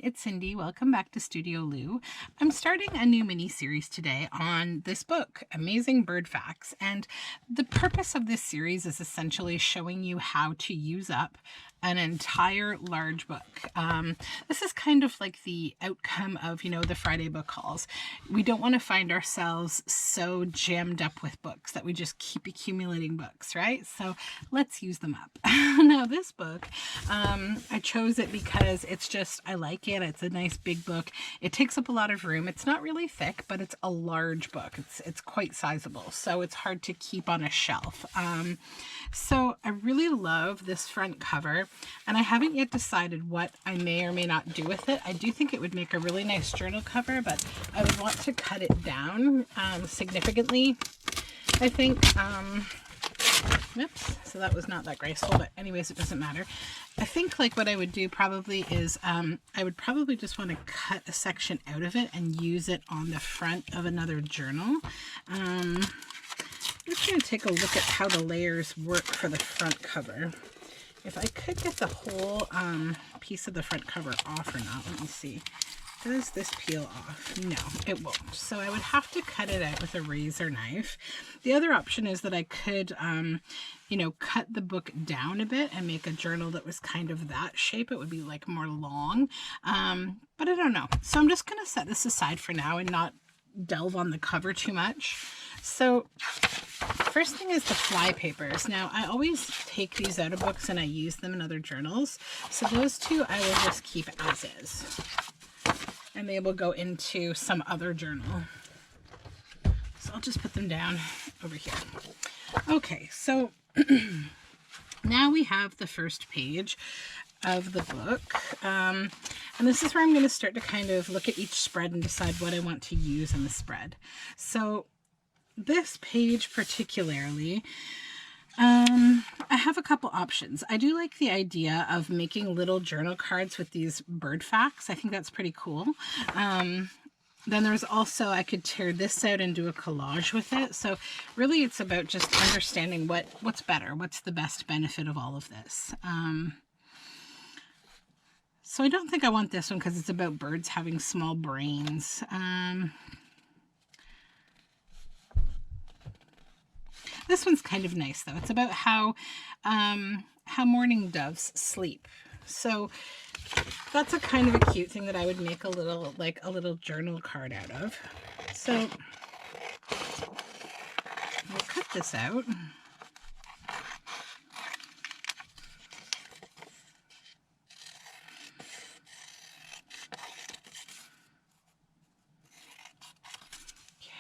it's Cindy. Welcome back to Studioloo. I'm starting a new mini-series today on this book, Amazing Bird Facts, and the purpose of this series is essentially showing you how to use up an entire large book. This is kind of like the outcome of, the Friday book hauls. We don't want to find ourselves so jammed up with books that we just keep accumulating books, right? So let's use them up. Now this book, I chose it because I like it. It's a nice big book. It takes up a lot of room. It's not really thick, but it's a large book. It's quite sizable, so it's hard to keep on a shelf. So I really love this front cover, and I haven't yet decided what I may or may not do with it. I do think it would make a really nice journal cover, but I would want to cut it down significantly, I think. Oops, so that was not that graceful, but anyways, it doesn't matter. I think like what I would do probably is I would probably just want to cut a section out of it and use it on the front of another journal. I'm just going to take a look at how the layers work for the front cover. If I could get the whole piece of the front cover off or not, let me see. Does this peel off? No, it won't. So I would have to cut it out with a razor knife. The other option is that I could, cut the book down a bit and make a journal that was kind of that shape. It would be like more long, but I don't know. So I'm just going to set this aside for now and not delve on the cover too much. So first thing is the fly papers. Now I always take these out of books and I use them in other journals. So those two I will just keep as is, and they will go into some other journal. So I'll just put them down over here. Okay, so now we have the first page of the book. And this is where I'm going to start to kind of look at each spread and decide what I want to use in the spread. So this page particularly, I have a couple options. I do like the idea of making little journal cards with these bird facts. I think that's pretty cool. Then there's also, I could tear this out and do a collage with it. So really it's about just understanding what's better, what's the best benefit of all of this. So I don't think I want this one because it's about birds having small brains. This one's kind of nice though. It's about how mourning doves sleep. So that's a kind of a cute thing that I would make a little journal card out of. So we'll cut this out.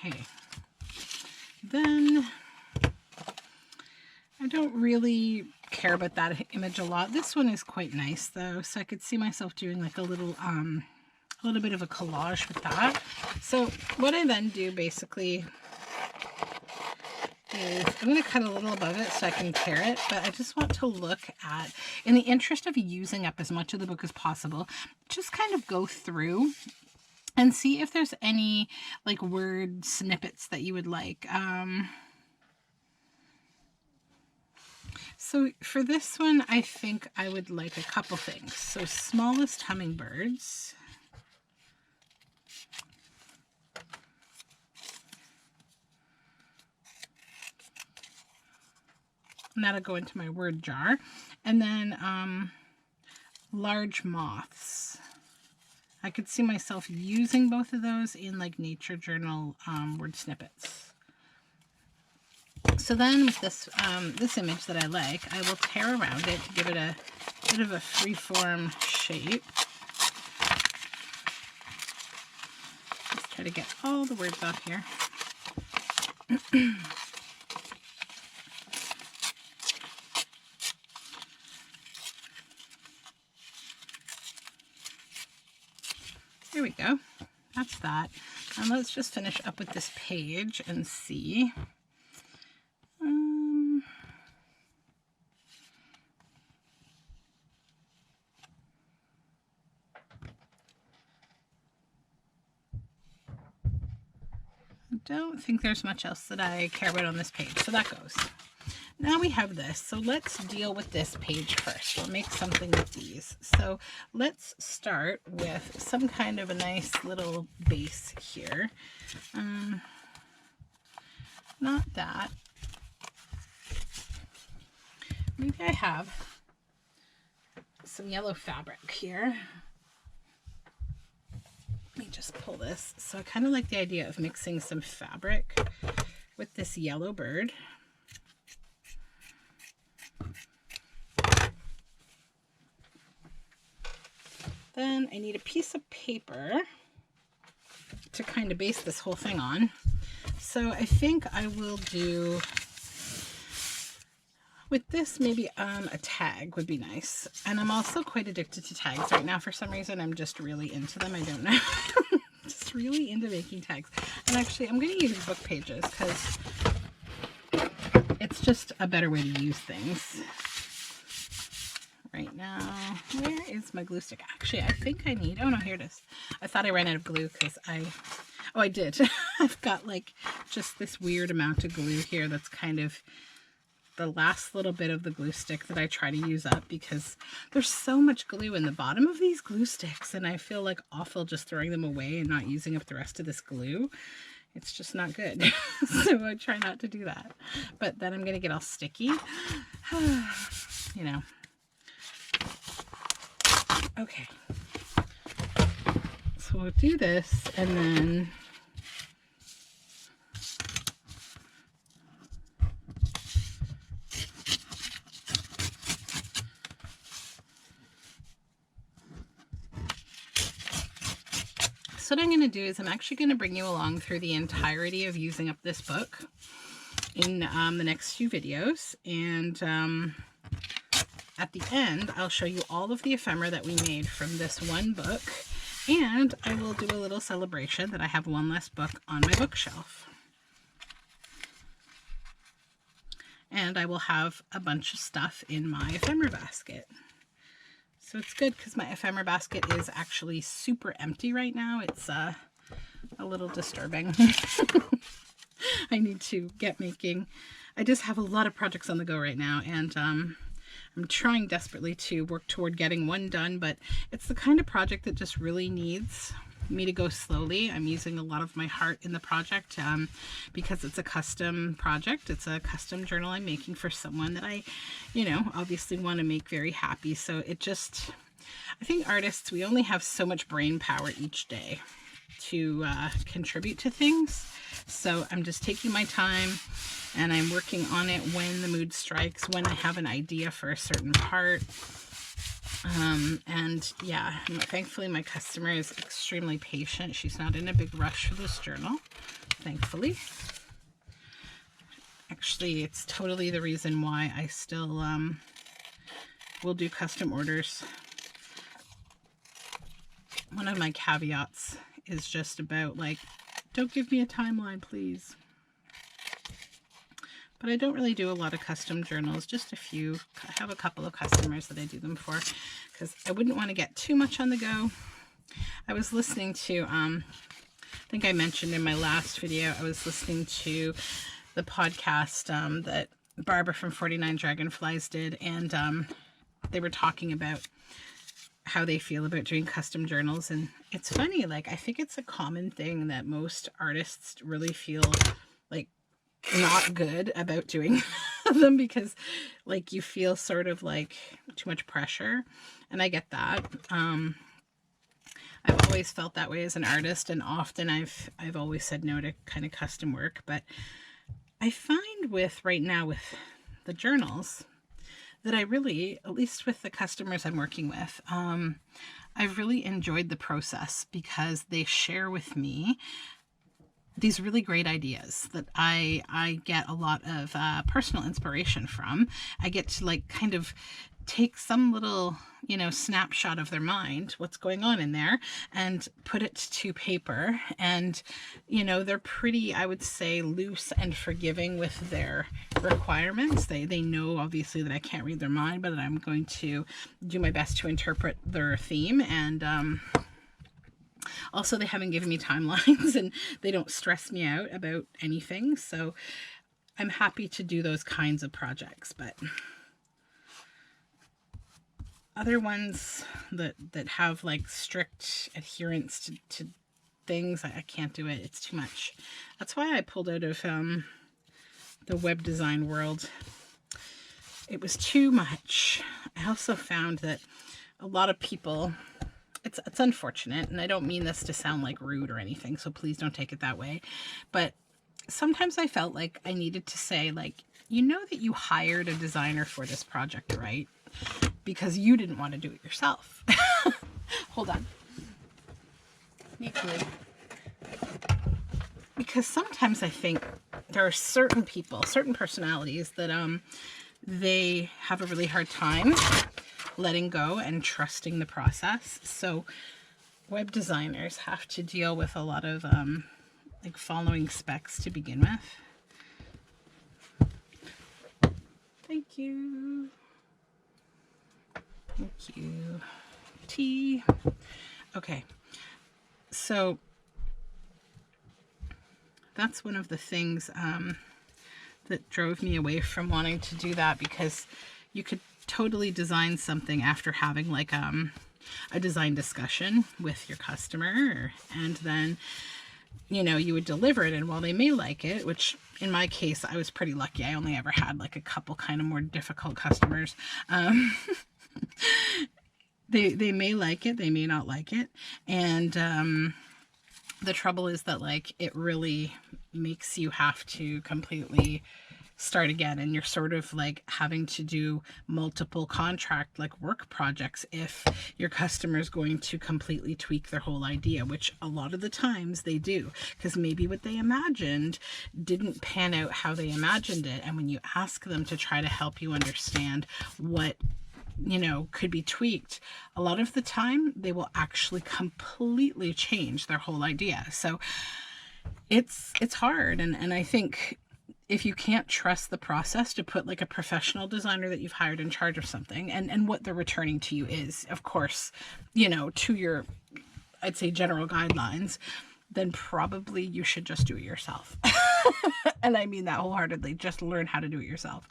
Okay. Then I don't really care about that image a lot. This one is quite nice though, so I could see myself doing like a little bit of a collage with that. So what I then do basically is I'm going to cut a little above it so I can tear it, but I just want to look at, in the interest of using up as much of the book as possible, just kind of go through and see if there's any like word snippets that you would like. So for this one, I think I would like a couple things. So smallest hummingbirds. And that'll go into my word jar. And then large moths. I could see myself using both of those in like nature journal word snippets. So then with this this image that I like, I will tear around it to give it a bit of a free-form shape. Let's try to get all the words off here. There we go. That's that. And let's just finish up with this page and see. I don't think there's much else that I care about on this page, so that goes. now we have this. So let's deal with this page first. We'll make something with these. So let's start with some kind of a nice little base here. Not that. Maybe I have some yellow fabric here. Let me just pull this. So I kind of like the idea of mixing some fabric with this yellow bird. Then I need a piece of paper to kind of base this whole thing on. So I think I will do, with this, maybe a tag would be nice. And I'm also quite addicted to tags right now. For some reason, I'm just really into them. I don't know. Just really into making tags. And actually, I'm going to use book pages because it's just a better way to use things. Right now, where is my glue stick? Actually, I think I need, oh no, here it is. I thought I ran out of glue because I did. I've got like just this weird amount of glue here that's kind of the last little bit of the glue stick that I try to use up because there's so much glue in the bottom of these glue sticks and I feel like awful just throwing them away and not using up the rest of this glue. It's just not good. So I try not to do that. But then I'm going to get all sticky. You know. Okay. So we'll do this and then so what I'm going to do is I'm actually going to bring you along through the entirety of using up this book in the next few videos, and at the end I'll show you all of the ephemera that we made from this one book, and I will do a little celebration that I have one less book on my bookshelf. And I will have a bunch of stuff in my ephemera basket. So it's good because my ephemera basket is actually super empty right now. It's a little disturbing. I need to get making. I just have a lot of projects on the go right now, and I'm trying desperately to work toward getting one done, but it's the kind of project that just really needs me to go slowly. I'm using a lot of my heart in the project because it's a custom project. It's a custom journal I'm making for someone that I, obviously want to make very happy. So it just, I think artists, we only have so much brain power each day to contribute to things. So I'm just taking my time and I'm working on it when the mood strikes, when I have an idea for a certain part. And yeah, thankfully my customer is extremely patient. She's not in a big rush for this journal, thankfully. Actually, it's totally the reason why I still will do custom orders. One of my caveats is just about like, don't give me a timeline, please. But I don't really do a lot of custom journals, just a few. I have a couple of customers that I do them for because I wouldn't want to get too much on the go. I was listening to, I think I mentioned in my last video, I was listening to the podcast that Barbara from 49 Dragonflies did, and they were talking about how they feel about doing custom journals. And it's funny, like I think it's a common thing that most artists really feel like not good about doing them because like you feel sort of like too much pressure, and I get that. I've always felt that way as an artist, and often I've always said no to kind of custom work. But I find with right now with the journals that I really, at least with the customers I'm working with, I've really enjoyed the process because they share with me these really great ideas that I get a lot of personal inspiration from. I get to like kind of take some little, snapshot of their mind, what's going on in there, and put it to paper. And, they're pretty, I would say, loose and forgiving with their requirements. They know obviously that I can't read their mind, but I'm going to do my best to interpret their theme. And, also, they haven't given me timelines and they don't stress me out about anything. So I'm happy to do those kinds of projects, but other ones that have like strict adherence to things, I can't do it. It's too much. That's why I pulled out of the web design world. It was too much. I also found that a lot of people, it's unfortunate, and I don't mean this to sound like rude or anything, so please don't take it that way, but sometimes I felt like I needed to say, like, you know that you hired a designer for this project, right? Because you didn't want to do it yourself. Hold on. Equally. Because sometimes I think there are certain people, certain personalities that they have a really hard time letting go and trusting the process. So web designers have to deal with a lot of like following specs to begin with. Thank you. Thank you. Tea. Okay. So that's one of the things that drove me away from wanting to do that, because you could totally design something after having like a design discussion with your customer, and then, you know, you would deliver it, and while they may like it, which in my case, I was pretty lucky. I only ever had like a couple kind of more difficult customers. They may like it, they may not like it. And the trouble is that like it really makes you have to completely start again, and you're sort of like having to do multiple contract like work projects if your customer is going to completely tweak their whole idea, which a lot of the times they do, because maybe what they imagined didn't pan out how they imagined it. And when you ask them to try to help you understand what, you know, could be tweaked, a lot of the time they will actually completely change their whole idea. So it's hard, and I think if you can't trust the process, to put like a professional designer that you've hired in charge of something, and what they're returning to you is, of course, you know, to your, I'd say, general guidelines, then probably you should just do it yourself. And I mean that wholeheartedly. Just learn how to do it yourself.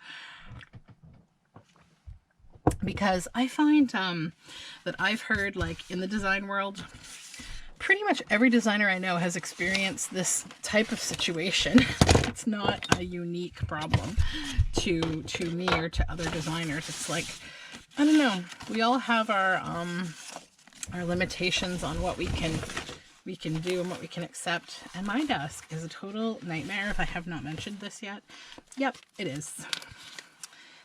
Because I find that I've heard, like, in the design world, pretty much every designer I know has experienced this type of situation. It's not a unique problem to me or to other designers. It's like, I don't know, we all have our limitations on what we can do and what we can accept. And my desk is a total nightmare, if I have not mentioned this yet. Yep, it is.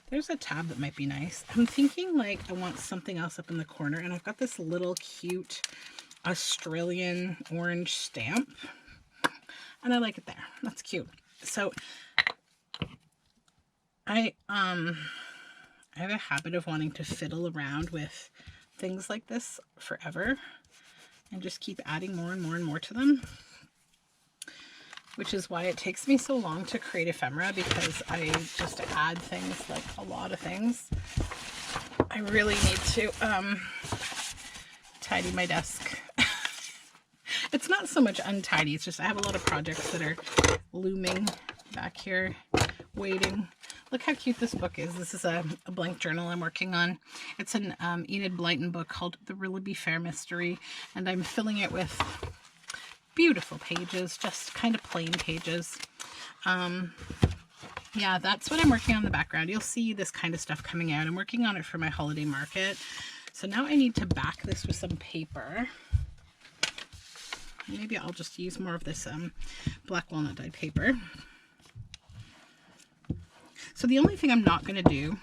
There's a tab that might be nice. I'm thinking like I want something else up in the corner, and I've got this little cute Australian orange stamp, and I like it there. That's cute. So I have a habit of wanting to fiddle around with things like this forever and just keep adding more and more and more to them, which is why it takes me so long to create ephemera, because I just add things, like a lot of things. I really need to tidy my desk. It's not so much untidy, it's just I have a lot of projects that are looming back here, waiting. Look how cute this book is. This is a blank journal I'm working on. It's an Enid Blyton book called The Willoughby Fair Mystery, and I'm filling it with beautiful pages, just kind of plain pages. Yeah, that's what I'm working on in the background. You'll see this kind of stuff coming out. I'm working on it for my holiday market. So now I need to back this with some paper. Maybe I'll just use more of this black walnut dyed paper. So the only thing I'm not going to do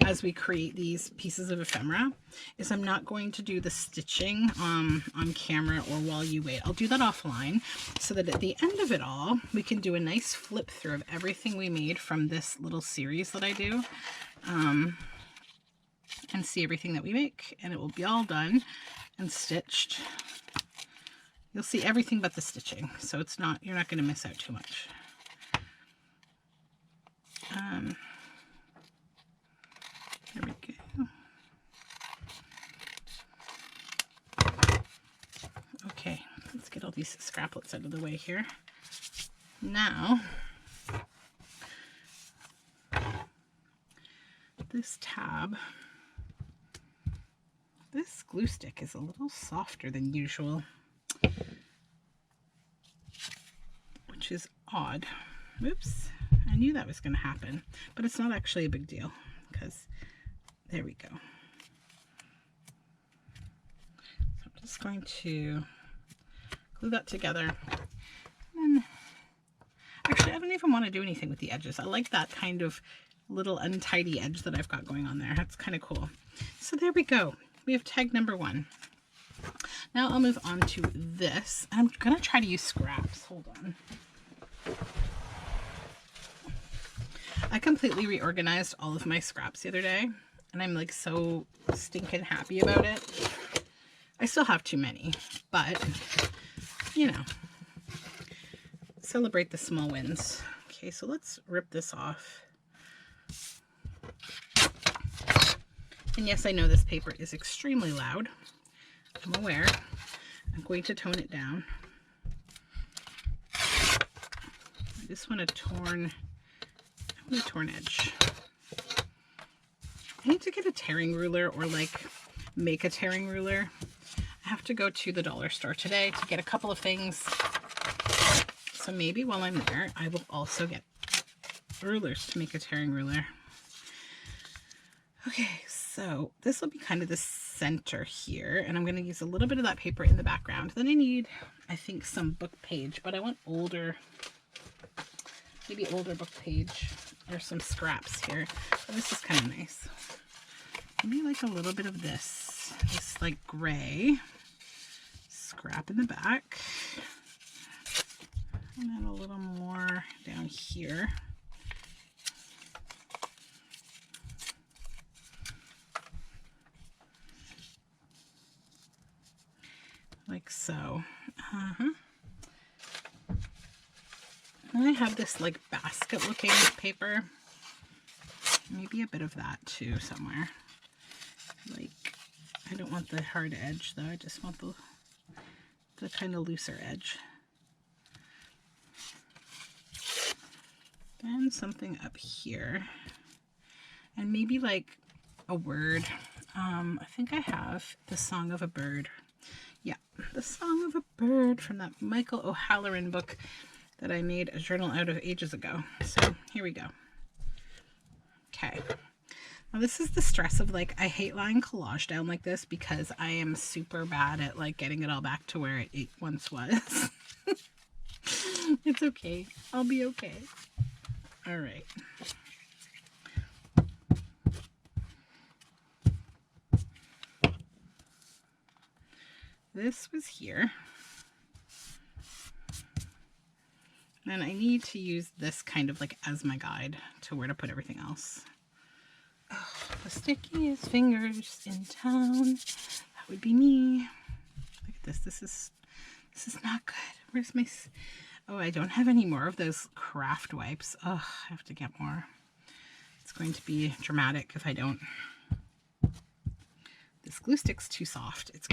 as we create these pieces of ephemera is I'm not going to do the stitching on camera or while you wait. I'll do that offline, so that at the end of it all, we can do a nice flip through of everything we made from this little series that I do, and see everything that we make, and it will be all done and stitched. You'll see everything but the stitching, so it's not, you're not going to miss out too much. There we go. Okay, let's get all these scraplets out of the way here. Now, this tab. This glue stick is a little softer than usual, which is odd. Whoops, I knew that was going to happen, but it's not actually a big deal because there we go. So I'm just going to glue that together. And actually, I don't even want to do anything with the edges. I like that kind of little untidy edge that I've got going on there. That's kind of cool. So there we go. We have tag number 1. Now I'll move on to this. I'm going to try to use scraps. Hold on. I completely reorganized all of my scraps the other day, and I'm like so stinking happy about it. I still have too many, but you know, celebrate the small wins. Okay, so let's rip this off. And yes, I know this paper is extremely loud. I'm aware. I'm going to tone it down. I just want a torn edge. I need to get a tearing ruler or like make a tearing ruler. I have to go to the dollar store today to get a couple of things. So maybe while I'm there, I will also get rulers to make a tearing ruler. Okay, so this will be kind of the center here, and I'm going to use a little bit of that paper in the background. Then I need, I think, some book page, but I want older, maybe older book page or some scraps here. So this is kind of nice. Maybe like a little bit of this like gray scrap in the back, and then a little more down here. Like so. And I have this like basket looking paper. Maybe a bit of that too somewhere. Like, I don't want the hard edge though. I just want the kind of looser edge. Then something up here. And maybe like a word. I think I have The Song of a Bird. Yeah, The Song of a Bird from that Michael O'Halloran book that I made a journal out of ages ago. So here we go. Okay. Now this is the stress of like, I hate lying collage down like this because I am super bad at like getting it all back to where it once was. It's okay. I'll be okay. All right. This was here. And I need to use this kind of like as my guide to where to put everything else. Oh, the stickiest fingers in town. That would be me. Look at this. This is not good. Where's my... Oh, I don't have any more of those craft wipes. Oh, I have to get more. It's going to be dramatic if I don't. This glue stick's too soft. It's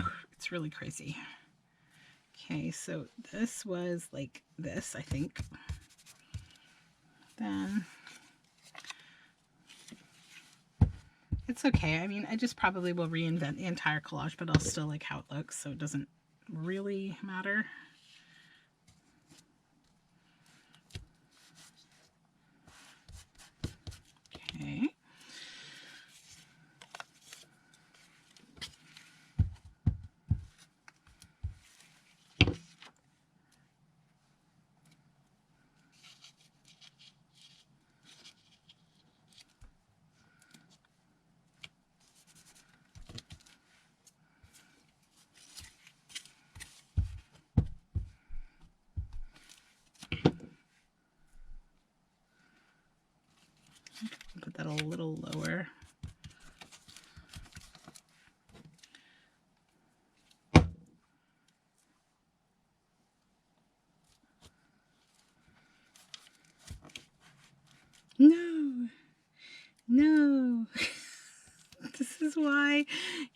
really crazy. Okay, so this was like this, I think. Then it's okay. I mean, I just probably will reinvent the entire collage, but I'll still like how it looks, so it doesn't really matter. Okay. Put that a little lower. No, no. This is why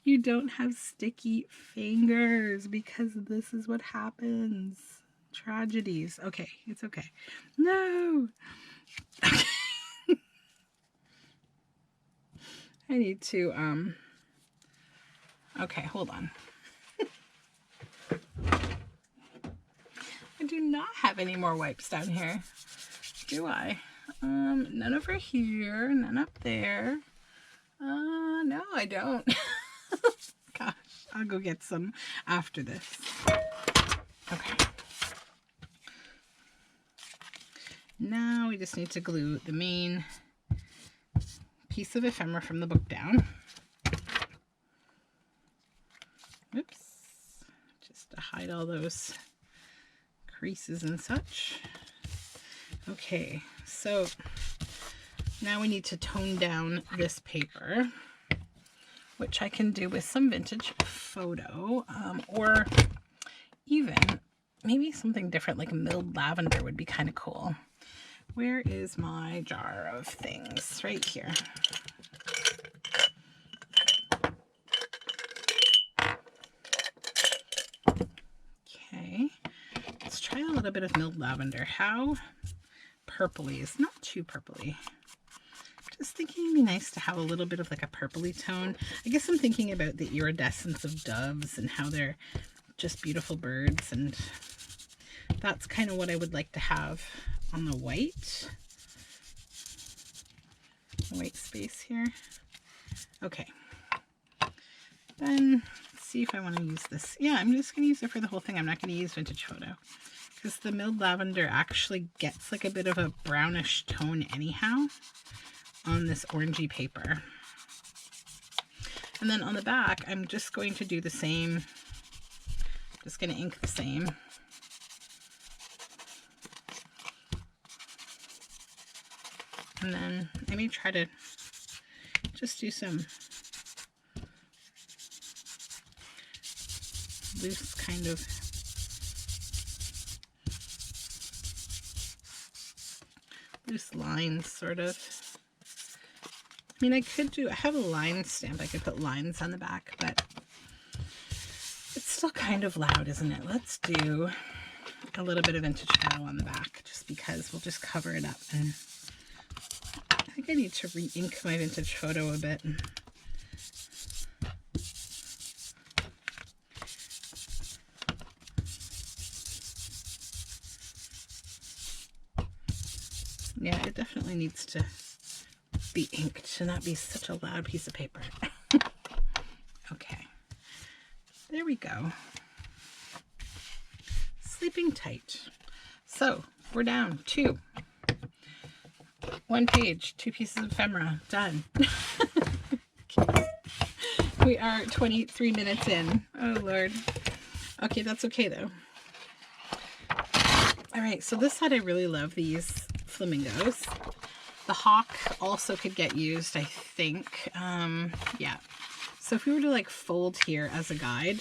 you don't have sticky fingers, because this is what happens. Tragedies. Okay, it's okay. No. Okay. I need to, okay, hold on. I do not have any more wipes down here, do I? None over here, none up there. No, I don't. Gosh, I'll go get some after this. Okay. Now we just need to glue the main piece of ephemera from the book down. Oops. Just to hide all those creases and such. Okay, so now we need to tone down this paper, which I can do with some vintage photo, or even maybe something different like milled lavender would be kind of cool. Where is my jar of things? Right here. Okay, let's try a little bit of milled lavender. How purpley is not too purpley. Just thinking it'd be nice to have a little bit of like a purpley tone. I guess I'm thinking about the iridescence of doves and how they're just beautiful birds, and that's kind of what I would like to have on the white space here. Okay, then let's see if I want to use this. Yeah, I'm just going to use it for the whole thing. I'm not going to use vintage photo because the milled lavender actually gets like a bit of a brownish tone anyhow on this orangey paper. And then on the back, I'm just going to do the same. Just going to ink the same. And then I may try to just do some loose kind of loose lines, sort of. I mean, I have a line stamp. I could put lines on the back, but it's still kind of loud, isn't it? Let's do a little bit of vintage photo on the back, just because we'll just cover it up. And I think I need to re-ink my vintage photo a bit. Yeah, it definitely needs to be inked to not be such a loud piece of paper. Okay, there we go. Sleeping tight. So we're down to 1 page, 2 pieces of ephemera, done. Okay. We are 23 minutes in. Oh Lord. Okay, that's okay though. All right, so this side I really love these flamingos. The hawk also could get used, I think. Yeah. So if we were to like fold here as a guide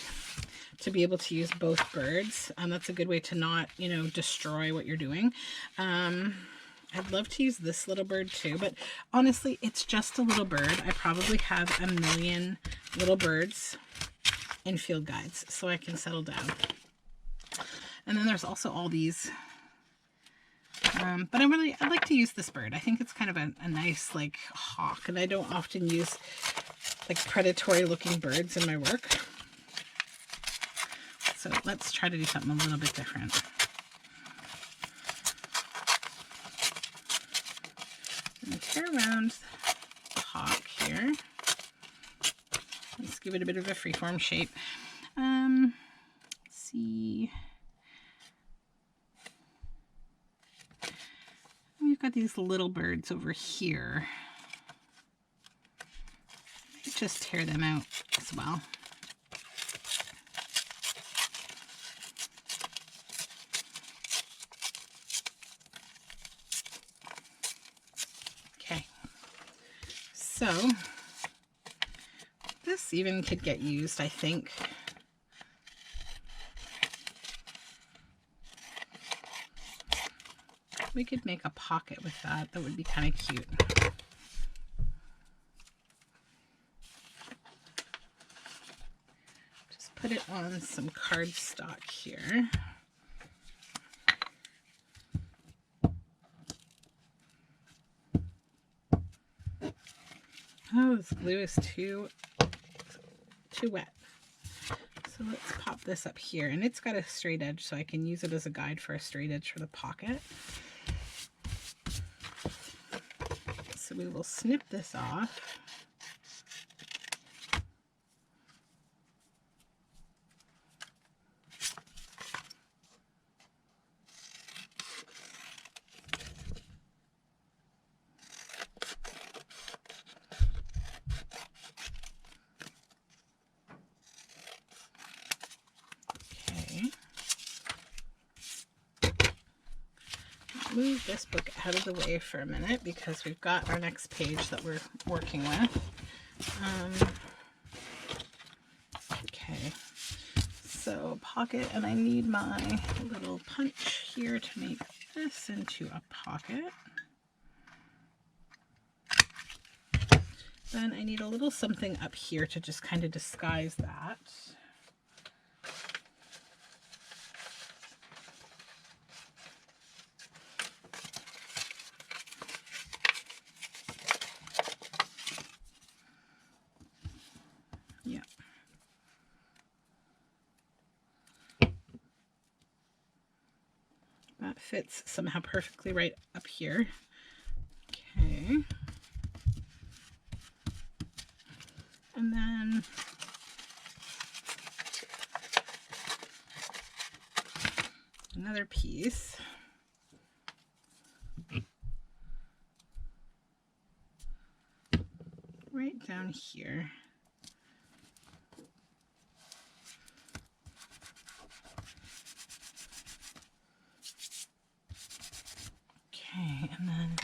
to be able to use both birds, that's a good way to not, you know, destroy what you're doing. I'd love to use this little bird too, but honestly, it's just a little bird. I probably have a million little birds in field guides, so I can settle down. And then there's also all these. But I like to use this bird. I think it's kind of a nice like hawk, and I don't often use like predatory looking birds in my work. So let's try to do something a little bit different. I'm going to tear around the hawk here. Let's give it a bit of a freeform shape. Let's see. We've got these little birds over here. Just tear them out as well. Okay, so this even could get used, I think. We could make a pocket with that. That would be kind of cute. Just put it on some cardstock here. Oh, this glue is too wet. So let's pop this up here, and it's got a straight edge, so I can use it as a guide for a straight edge for the pocket. So we will snip this off. Move this book out of the way for a minute because we've got our next page that we're working with. Okay, so pocket, and I need my little punch here to make this into a pocket. Then I need a little something up here to just kind of disguise that. That fits somehow perfectly right up here. Okay. And then another piece. Right down here. Okay, and then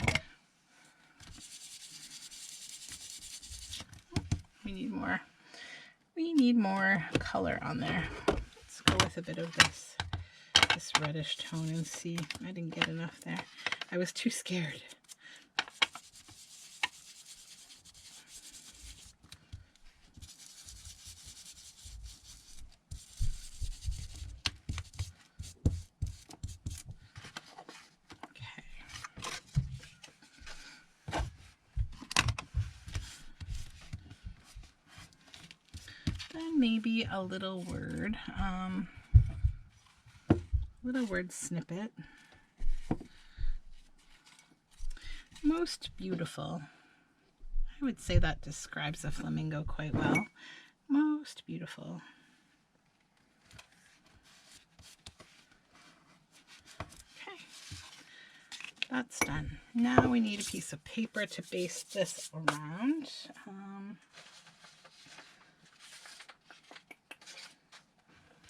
we need more color on there. Let's go with a bit of this reddish tone and see. I didn't get enough there. I was too scared. Then maybe a little word snippet. Most beautiful. I would say that describes a flamingo quite well. Most beautiful. Okay, that's done. Now we need a piece of paper to base this around.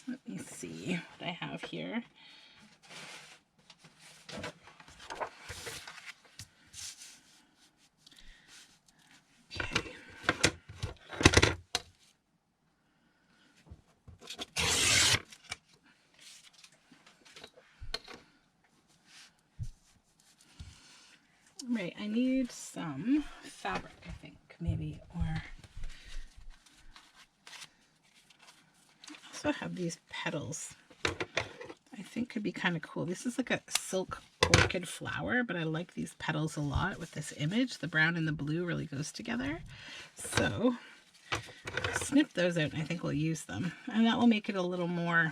Let me see what I have here. Okay. Right, I need some fabric, I think, maybe, or I also have these petals. I think could be kind of cool. This is like a silk orchid flower, but I like these petals a lot with this image. The brown and the blue really goes together. So snip those out and I think we'll use them. And that will make it a little more,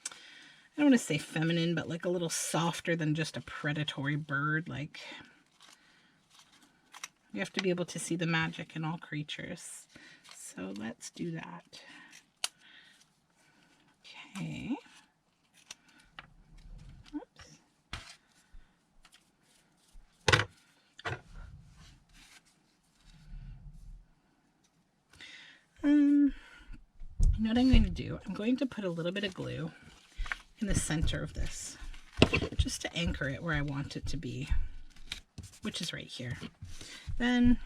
I don't want to say feminine, but like a little softer than just a predatory bird. Like, you have to be able to see the magic in all creatures. So let's do that. Okay. Oops. You know what I'm going to do? I'm going to put a little bit of glue in the center of this, just to anchor it where I want it to be, which is right here. Then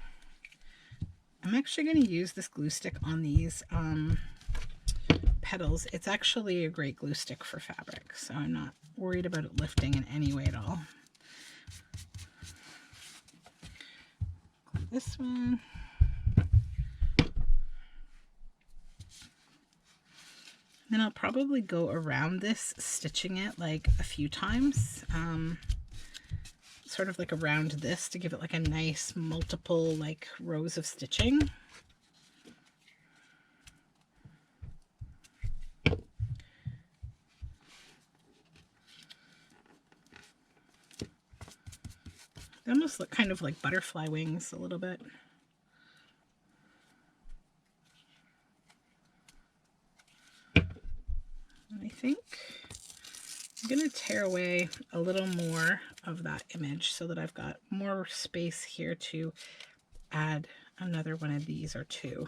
I'm actually going to use this glue stick on these petals. It's actually a great glue stick for fabric, so I'm not worried about it lifting in any way at all. This one. Then I'll probably go around this, stitching it like a few times. It's sort of like around this to give it like a nice multiple like rows of stitching. They almost look kind of like butterfly wings a little bit. And I think I'm going to tear away a little more of that image so that I've got more space here to add another one of these or two.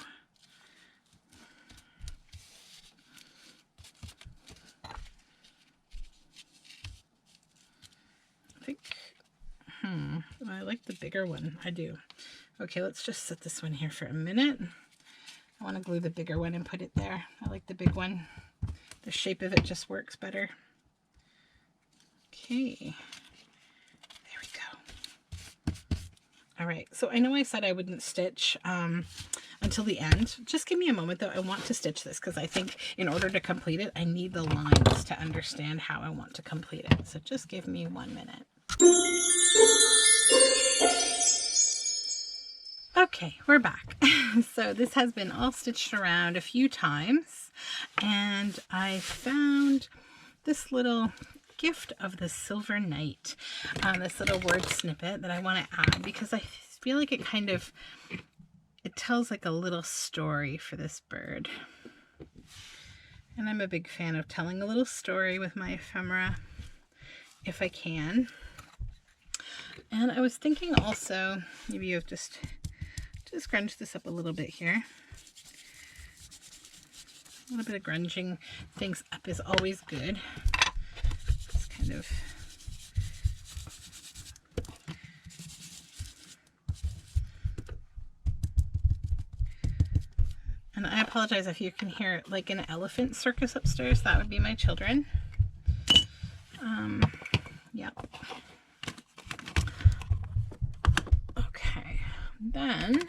I think, I like the bigger one. I do. Okay, let's just set this one here for a minute. I want to glue the bigger one and put it there. I like the big one. The shape of it just works better. Okay, there we go. All right, so I know I said I wouldn't stitch until the end. Just give me a moment though. I want to stitch this because I think in order to complete it, I need the lines to understand how I want to complete it. So just give me 1 minute. Okay, we're back. So this has been all stitched around a few times, and I found this little gift of the Silver Knight, this little word snippet that I want to add because I feel like it kind of, it tells like a little story for this bird. And I'm a big fan of telling a little story with my ephemera if I can. And I was thinking also, maybe you have just scrunch this up a little bit here. A little bit of grunging things up is always good. Just kind of and I apologize if you can hear like an elephant circus upstairs. That would be my children. Yeah. Okay, then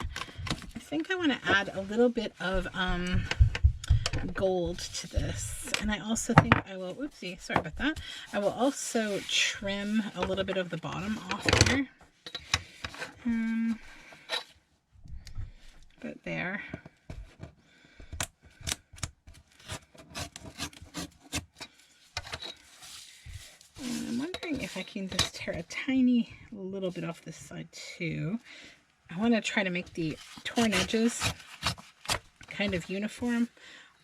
I think I want to add a little bit of gold to this, and I also think I will, oopsie, sorry about that, I will also trim a little bit of the bottom off here, but there. And I'm wondering if I can just tear a tiny little bit off this side too. I want to try to make the torn edges kind of uniform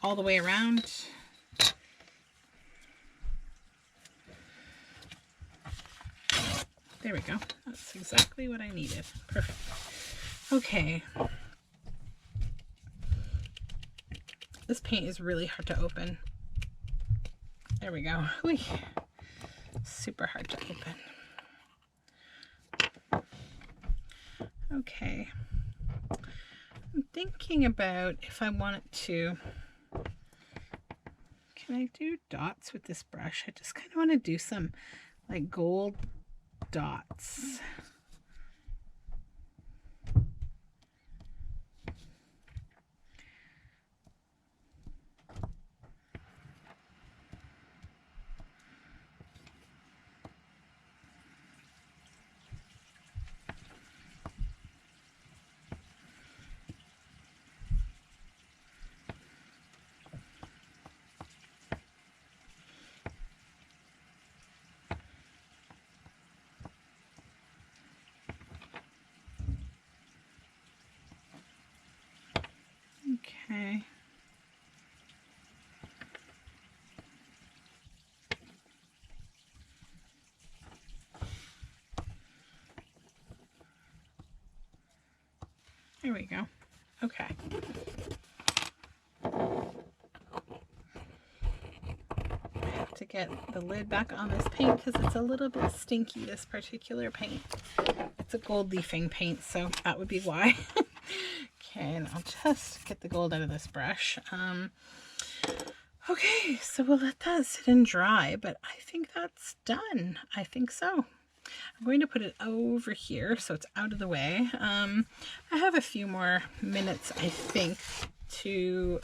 all the way around. There we go. That's exactly what I needed. Perfect. Okay. This paint is really hard to open. There we go. Whee. Super hard to open. Okay. I'm thinking about if I wanted to, can I do dots with this brush? I just kind of want to do some like gold dots. Okay. There we go. Okay. I have to get the lid back on this paint because it's a little bit stinky, this particular paint. It's a gold leafing paint, so that would be why. Okay, and I'll just get the gold out of this brush. Okay, so we'll let that sit and dry, but I think that's done. I think so. I'm going to put it over here so it's out of the way. I have a few more minutes, I think, to...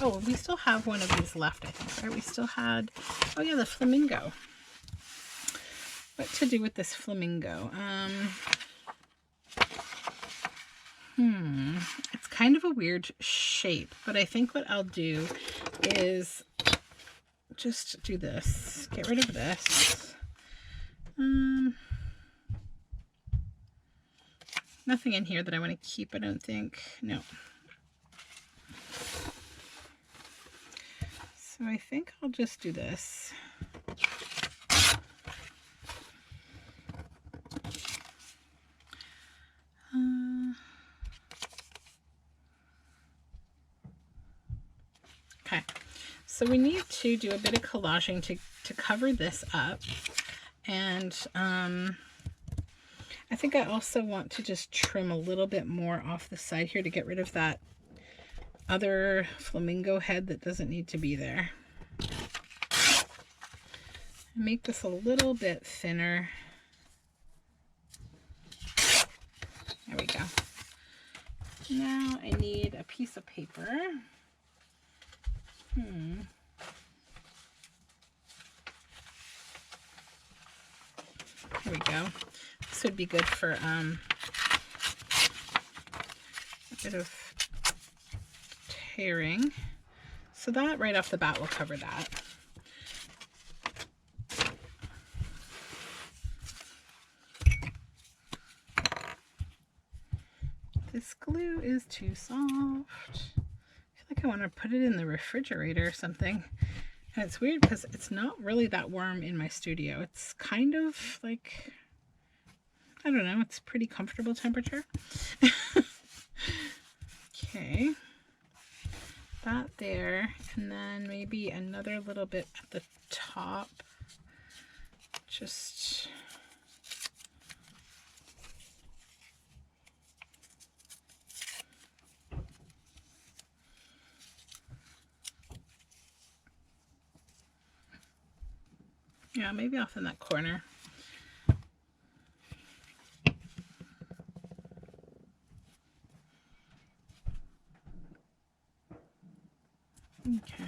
Oh, we still have one of these left, I think, right? We still had... Oh, yeah, the flamingo. what to do with this flamingo. It's kind of a weird shape, but I think what I'll do is just do this. Get rid of this. Nothing in here that I want to keep, I don't think. No. So I think I'll just do this. Okay, so we need to do a bit of collaging to cover this up. And I think I also want to just trim a little bit more off the side here to get rid of that other flamingo head that doesn't need to be there. Make this a little bit thinner. There we go. Now I need a piece of paper. Here we go. This would be good for a bit of tearing. So that right off the bat will cover that. This glue is too soft. I feel like I want to put it in the refrigerator or something. And it's weird because it's not really that warm in my studio. It's kind of like, I don't know, it's pretty comfortable temperature. Okay. That there. And then maybe another little bit at the top. Just... yeah, maybe off in that corner. Okay.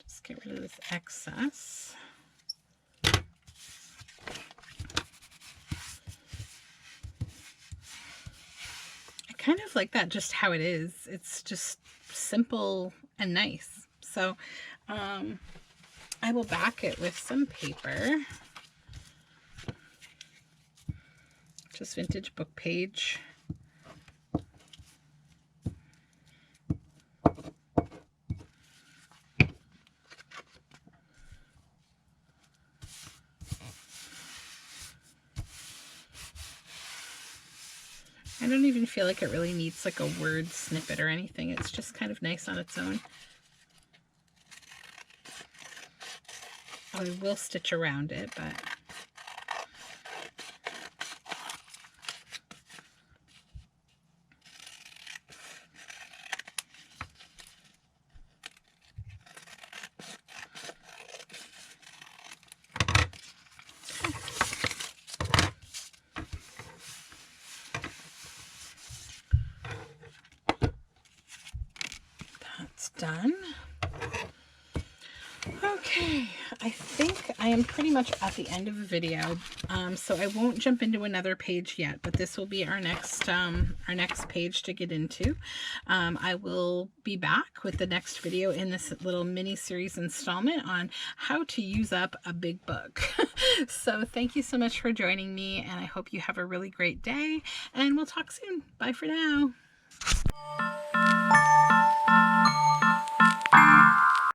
Just get rid of this excess. Kind of like that, just how it is. It's just simple and nice. So I will back it with some paper, just vintage book page. I don't even feel like it really needs like a word snippet or anything. It's just kind of nice on its own. I will stitch around it, but done. Okay, I think I am pretty much at the end of the video, so I won't jump into another page yet, but this will be our next page to get into. I will be back with the next video in this little mini series installment on how to use up a big book. So thank you so much for joining me, and I hope you have a really great day, and we'll talk soon. Bye for now.